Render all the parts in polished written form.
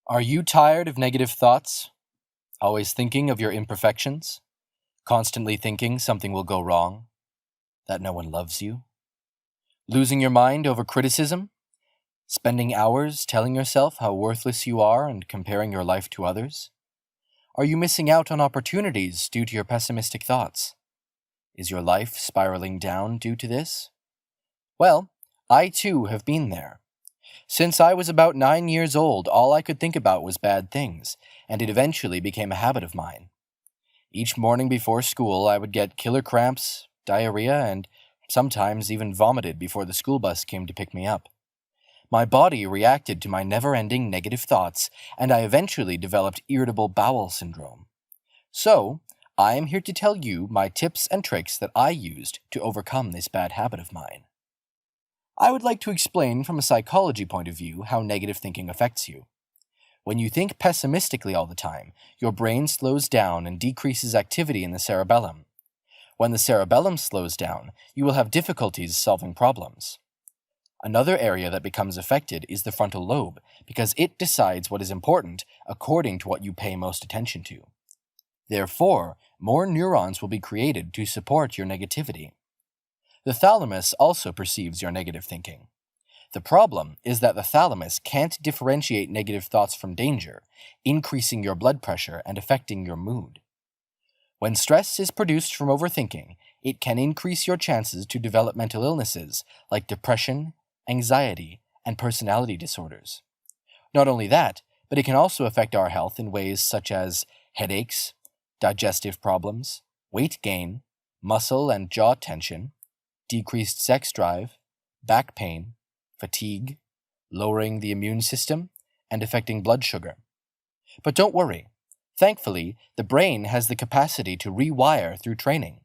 Are you tired of negative thoughts? Always thinking of your imperfections? Constantly thinking something will go wrong? That no one loves you? Losing your mind over criticism? Spending hours telling yourself how worthless you are and comparing your life to others? Are you missing out on opportunities due to your pessimistic thoughts? Is your life spiraling down due to this? Well, I too have been there. Since I was about 9 years old, all I could think about was bad things, and it eventually became a habit of mine. Each morning before school, I would get killer cramps, diarrhea, and sometimes even vomited before the school bus came to pick me up. My body reacted to my never-ending negative thoughts, and I eventually developed irritable bowel syndrome. So, I am here to tell you my tips and tricks that I used to overcome this bad habit of mine. I would like to explain from a psychology point of view how negative thinking affects you. When you think pessimistically all the time, your brain slows down and decreases activity in the cerebellum. When the cerebellum slows down, you will have difficulties solving problems. Another area that becomes affected is the frontal lobe, because it decides what is important according to what you pay most attention to. Therefore, more neurons will be created to support your negativity. The thalamus also perceives your negative thinking. The problem is that the thalamus can't differentiate negative thoughts from danger, increasing your blood pressure and affecting your mood. When stress is produced from overthinking, it can increase your chances to develop mental illnesses like depression, anxiety, and personality disorders. Not only that, but it can also affect our health in ways such as headaches, digestive problems, weight gain, muscle and jaw tension, decreased sex drive, back pain, fatigue, lowering the immune system, and affecting blood sugar. But don't worry. Thankfully, the brain has the capacity to rewire through training.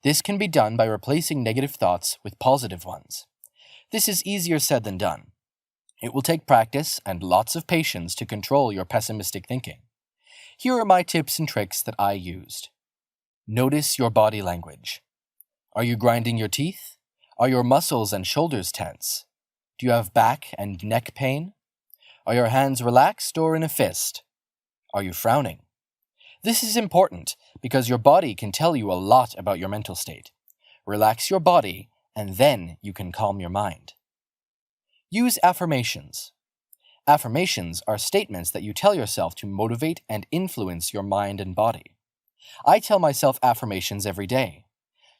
This can be done by replacing negative thoughts with positive ones. This is easier said than done. It will take practice and lots of patience to control your pessimistic thinking. Here are my tips and tricks that I used. Notice your body language. Are you grinding your teeth? Are your muscles and shoulders tense? Do you have back and neck pain? Are your hands relaxed or in a fist? Are you frowning? This is important because your body can tell you a lot about your mental state. Relax your body, and then you can calm your mind. Use affirmations. Affirmations are statements that you tell yourself to motivate and influence your mind and body. I tell myself affirmations every day.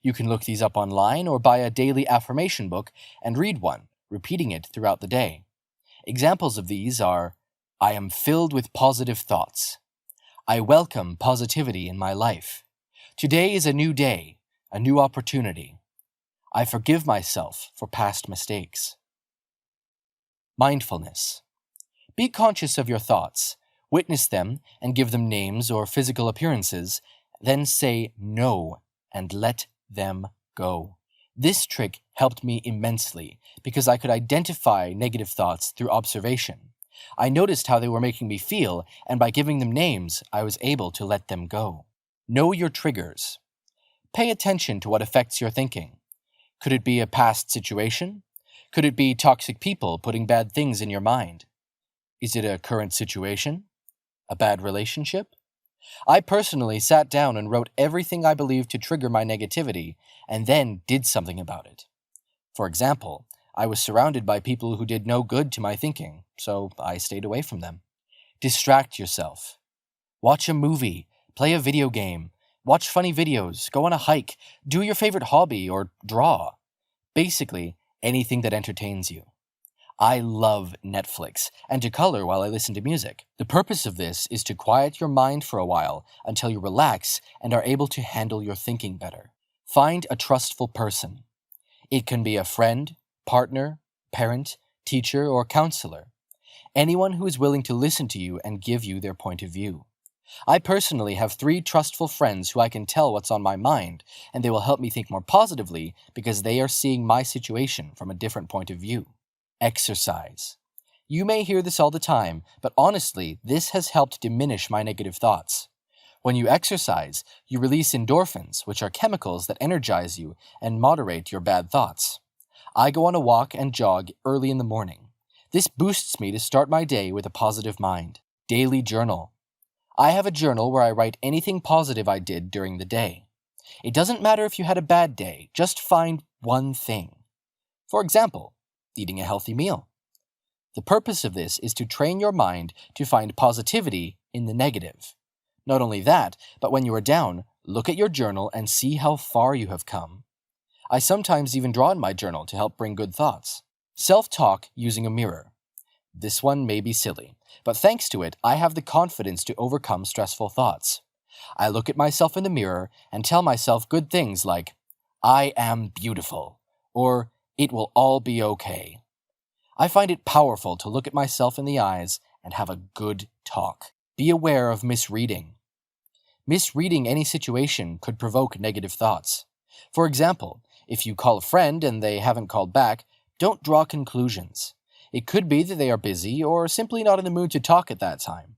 You can look these up online or buy a daily affirmation book and read one, repeating it throughout the day. Examples of these are, I am filled with positive thoughts. I welcome positivity in my life. Today is a new day, a new opportunity. I forgive myself for past mistakes. Mindfulness. Be conscious of your thoughts, witness them and give them names or physical appearances, then say no and let them go. This trick helped me immensely because I could identify negative thoughts through observation. I noticed how they were making me feel, and by giving them names, I was able to let them go. Know your triggers. Pay attention to what affects your thinking. Could it be a past situation? Could it be toxic people putting bad things in your mind? Is it a current situation? A bad relationship? I personally sat down and wrote everything I believed to trigger my negativity, and then did something about it. For example, I was surrounded by people who did no good to my thinking, so I stayed away from them. Distract yourself. Watch a movie, play a video game, watch funny videos, go on a hike, do your favorite hobby, or draw. Basically, anything that entertains you. I love Netflix, and to color while I listen to music. The purpose of this is to quiet your mind for a while until you relax and are able to handle your thinking better. Find a trustful person. It can be a friend, partner, parent, teacher, or counselor. Anyone who is willing to listen to you and give you their point of view. I personally have 3 trustful friends who I can tell what's on my mind, and they will help me think more positively because they are seeing my situation from a different point of view. Exercise. You may hear this all the time, but honestly, this has helped diminish my negative thoughts. When you exercise, you release endorphins, which are chemicals that energize you and moderate your bad thoughts. I go on a walk and jog early in the morning. This boosts me to start my day with a positive mind. Daily journal. I have a journal where I write anything positive I did during the day. It doesn't matter if you had a bad day, just find one thing. For example, eating a healthy meal. The purpose of this is to train your mind to find positivity in the negative. Not only that, but when you are down, look at your journal and see how far you have come. I sometimes even draw in my journal to help bring good thoughts. Self-talk using a mirror. This one may be silly, but thanks to it, I have the confidence to overcome stressful thoughts. I look at myself in the mirror and tell myself good things like, "I am beautiful," or "It will all be okay." I find it powerful to look at myself in the eyes and have a good talk. Be aware of misreading. Misreading any situation could provoke negative thoughts. For example, if you call a friend and they haven't called back, don't draw conclusions. It could be that they are busy or simply not in the mood to talk at that time.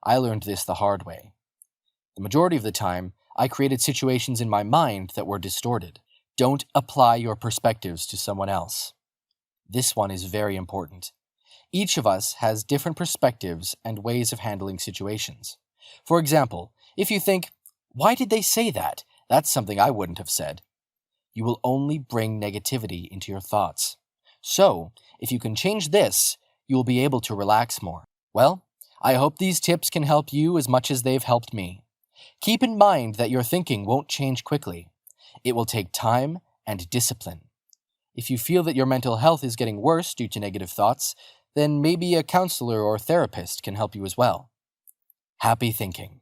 I learned this the hard way. The majority of the time, I created situations in my mind that were distorted. Don't apply your perspectives to someone else. This one is very important. Each of us has different perspectives and ways of handling situations. For example, if you think, "Why did they say that? That's something I wouldn't have said," you will only bring negativity into your thoughts. So, if you can change this, you will be able to relax more. Well, I hope these tips can help you as much as they've helped me. Keep in mind that your thinking won't change quickly. It will take time and discipline. If you feel that your mental health is getting worse due to negative thoughts, then maybe a counselor or therapist can help you as well. Happy thinking.